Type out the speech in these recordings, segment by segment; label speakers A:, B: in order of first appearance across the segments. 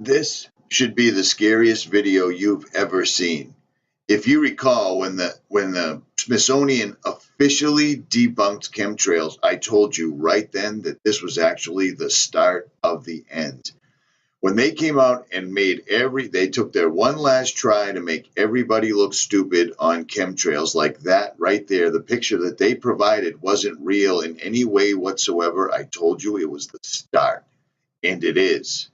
A: This should be the scariest video you've ever seen. If you recall, when the Smithsonian officially debunked chemtrails, I told you right then that this was actually the start of the end. When they came out and they took their one last try to make everybody look stupid on chemtrails, like that right there, the picture that they provided wasn't real in any way whatsoever. I told you it was the start, and it is.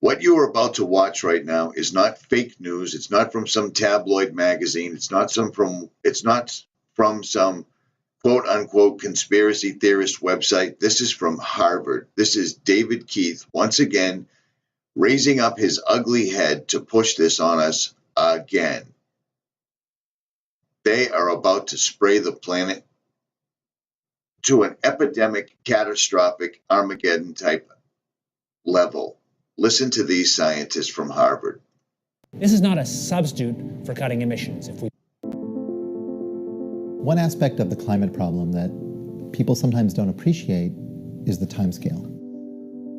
A: What you are about to watch right now is not fake news. It's not from some tabloid magazine. It's not from some quote unquote conspiracy theorist website. This is from Harvard. This is David Keith once again raising up his ugly head to push this on us again. They are about to spray the planet to an epidemic, catastrophic Armageddon type level. Listen to these scientists from Harvard.
B: This is not a substitute for cutting emissions.
C: One aspect of the climate problem that people sometimes don't appreciate is the timescale.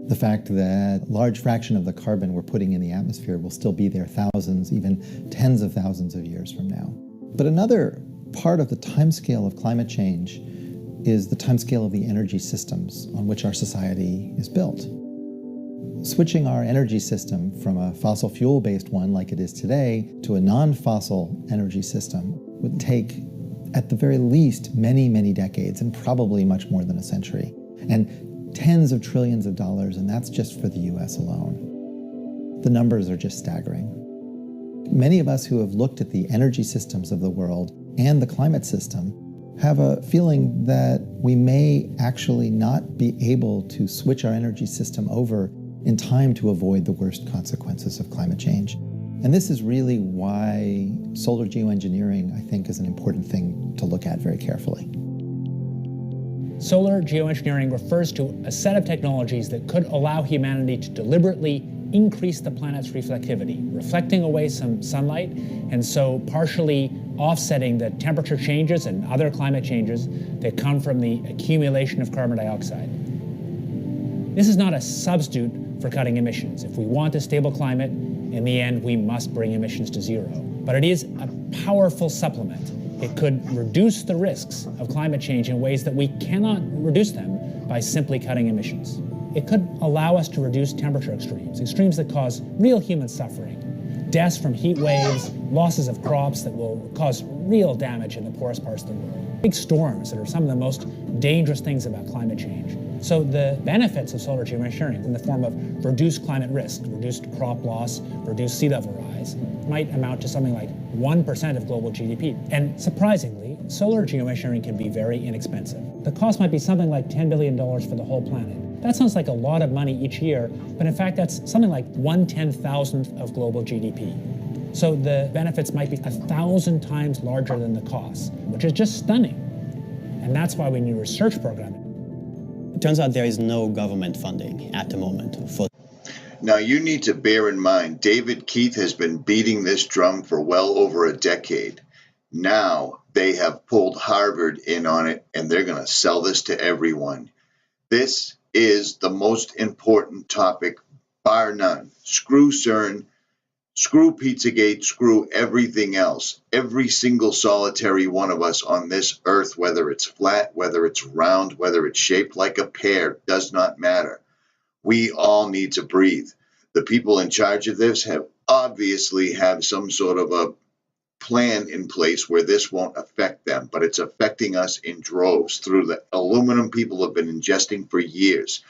C: The fact that a large fraction of the carbon we're putting in the atmosphere will still be there thousands, even tens of thousands of years from now. But another part of the timescale of climate change is the timescale of the energy systems on which our society is built. Switching our energy system from a fossil fuel-based one like it is today to a non-fossil energy system would take, at the very least, many, many decades, and probably much more than a century, and tens of trillions of dollars, and that's just for the US alone. The numbers are just staggering. Many of us who have looked at the energy systems of the world and the climate system have a feeling that we may actually not be able to switch our energy system over in time to avoid the worst consequences of climate change. And this is really why solar geoengineering, I think, is an important thing to look at very carefully.
B: Solar geoengineering refers to a set of technologies that could allow humanity to deliberately increase the planet's reflectivity, reflecting away some sunlight, and so partially offsetting the temperature changes and other climate changes that come from the accumulation of carbon dioxide. This is not a substitute for cutting emissions. If we want a stable climate, in the end, we must bring emissions to zero. But it is a powerful supplement. It could reduce the risks of climate change in ways that we cannot reduce them by simply cutting emissions. It could allow us to reduce temperature extremes that cause real human suffering, deaths from heat waves, losses of crops that will cause real damage in the poorest parts of the world, big storms that are some of the most dangerous things about climate change. So the benefits of solar geoengineering in the form of reduced climate risk, reduced crop loss, reduced sea level rise, might amount to something like 1% of global GDP. And surprisingly, solar geoengineering can be very inexpensive. The cost might be something like $10 billion for the whole planet. That sounds like a lot of money each year, but in fact that's something like 1/10,000th of global GDP. So the benefits might be 1,000 times larger than the costs, which is just stunning. And that's why we need a research program.
D: It turns out there is no government funding at the moment for.
A: Now you need to bear in mind, David Keith has been beating this drum for well over a decade. Now they have pulled Harvard in on it, and they're going to sell this to everyone. This is the most important topic, bar none. Screw CERN, screw Pizzagate, screw everything else. Every single solitary one of us on this earth, whether it's flat, whether it's round, whether it's shaped like a pear, does not matter. We all need to breathe. The people in charge of this obviously have some sort of a plan in place where this won't affect them, but it's affecting us in droves through the aluminum people have been ingesting for years.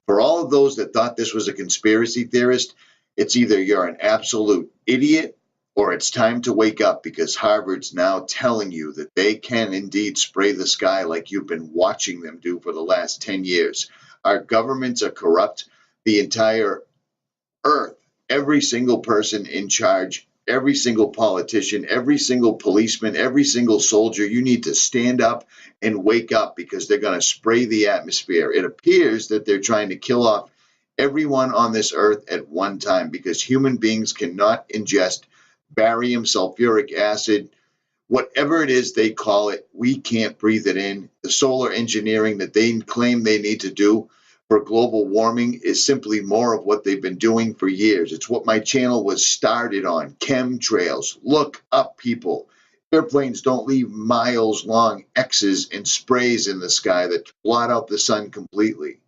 A: For all of those that thought this was a conspiracy theorist, it's either you're an absolute idiot or it's time to wake up, because Harvard's now telling you that they can indeed spray the sky like you've been watching them do for the last 10 years. Our governments are corrupt. The entire earth, every single person in charge, every single politician, every single policeman, every single soldier, you need to stand up and wake up, because they're going to spray the atmosphere. It appears that they're trying to kill off everyone on this earth at one time, because human beings cannot ingest barium, sulfuric acid, whatever it is they call it. We can't breathe it in. The solar engineering that they claim they need to do, for global warming is simply more of what they've been doing for years. It's what my channel was started on, chemtrails. Look up, people. Airplanes don't leave miles-long X's and sprays in the sky that blot out the sun completely.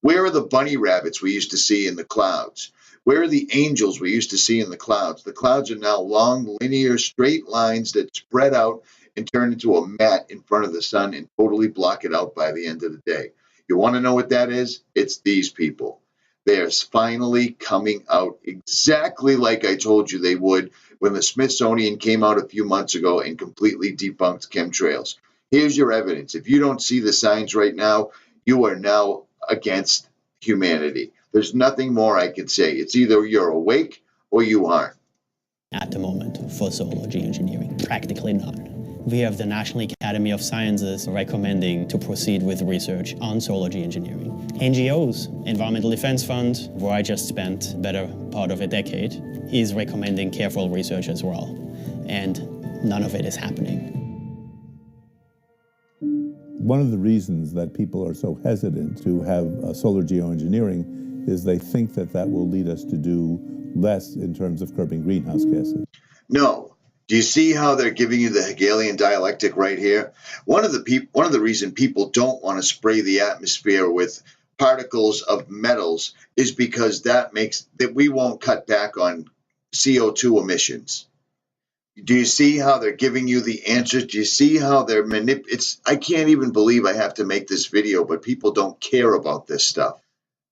A: Where are the bunny rabbits we used to see in the clouds? Where are the angels we used to see in the clouds? The clouds are now long, linear, straight lines that spread out and turn into a mat in front of the sun and totally block it out by the end of the day. You want to know what that is? It's these people. They are finally coming out exactly like I told you they would when the Smithsonian came out a few months ago and completely debunked chemtrails. Here's your evidence. If you don't see the signs right now, you are now against humanity. There's nothing more I can say. It's either you're awake or you aren't.
D: At the moment, for solar geoengineering, practically none. We have the National Academy of Sciences recommending to proceed with research on solar geoengineering. NGOs, Environmental Defense Fund, where I just spent the better part of a decade, is recommending careful research as well. And none of it is happening.
E: One of the reasons that people are so hesitant to have solar geoengineering is they think that that will lead us to do less in terms of curbing greenhouse gases.
A: No. Do you see how they're giving you the Hegelian dialectic right here? One of the reasons people don't want to spray the atmosphere with particles of metals is because that makes that we won't cut back on CO2 emissions. Do you see how they're giving you the answers? Do you see how they're I can't even believe I have to make this video, but people don't care about this stuff.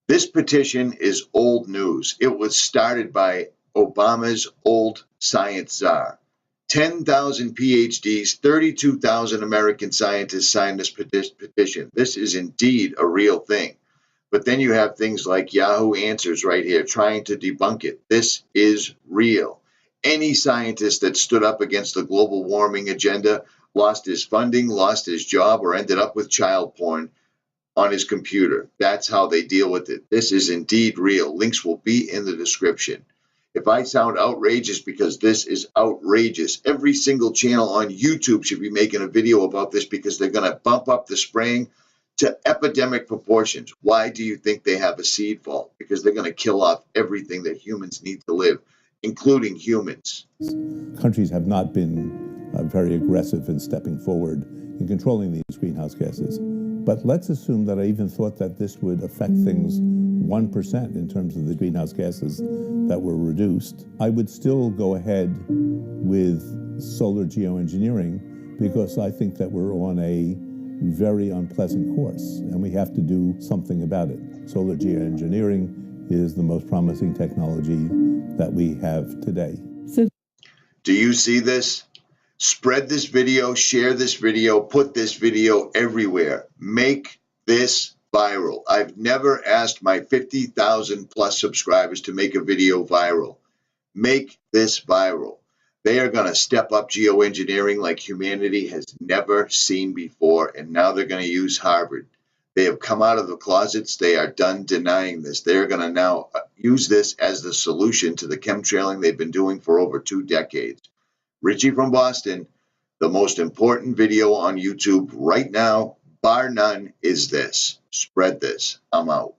A: This petition is old news. It was started by Obama's old science czar. 10,000 PhDs, 32,000 American scientists signed this petition. This is indeed a real thing. But then you have things like Yahoo Answers right here trying to debunk it. This is real. Any scientist that stood up against the global warming agenda lost his funding, lost his job, or ended up with child porn on his computer. That's how they deal with it. This is indeed real. Links will be in the description. If I sound outrageous, because this is outrageous, every single channel on YouTube should be making a video about this because they're going to bump up the spraying to epidemic proportions. Why do you think they have a seed vault? Because they're going to kill off everything that humans need to live, including humans.
E: Countries have not been very aggressive in stepping forward in controlling these greenhouse gases. But let's assume that I even thought that this would affect things 1% in terms of the greenhouse gases that were reduced. I would still go ahead with solar geoengineering because I think that we're on a very unpleasant course and we have to do something about it. Solar geoengineering is the most promising technology that we have today.
A: Do you see this? Spread this video, share this video, put this video everywhere. Make this viral. I've never asked my 50,000 plus subscribers to make a video viral. Make this viral. They are going to step up geoengineering like humanity has never seen before, and now they're going to use Harvard. They have come out of the closets. They are done denying this. They're going to now use this as the solution to the chemtrailing they've been doing for over 2 decades. Richie from Boston, the most important video on YouTube right now, bar none, is this. Spread this. I'm out.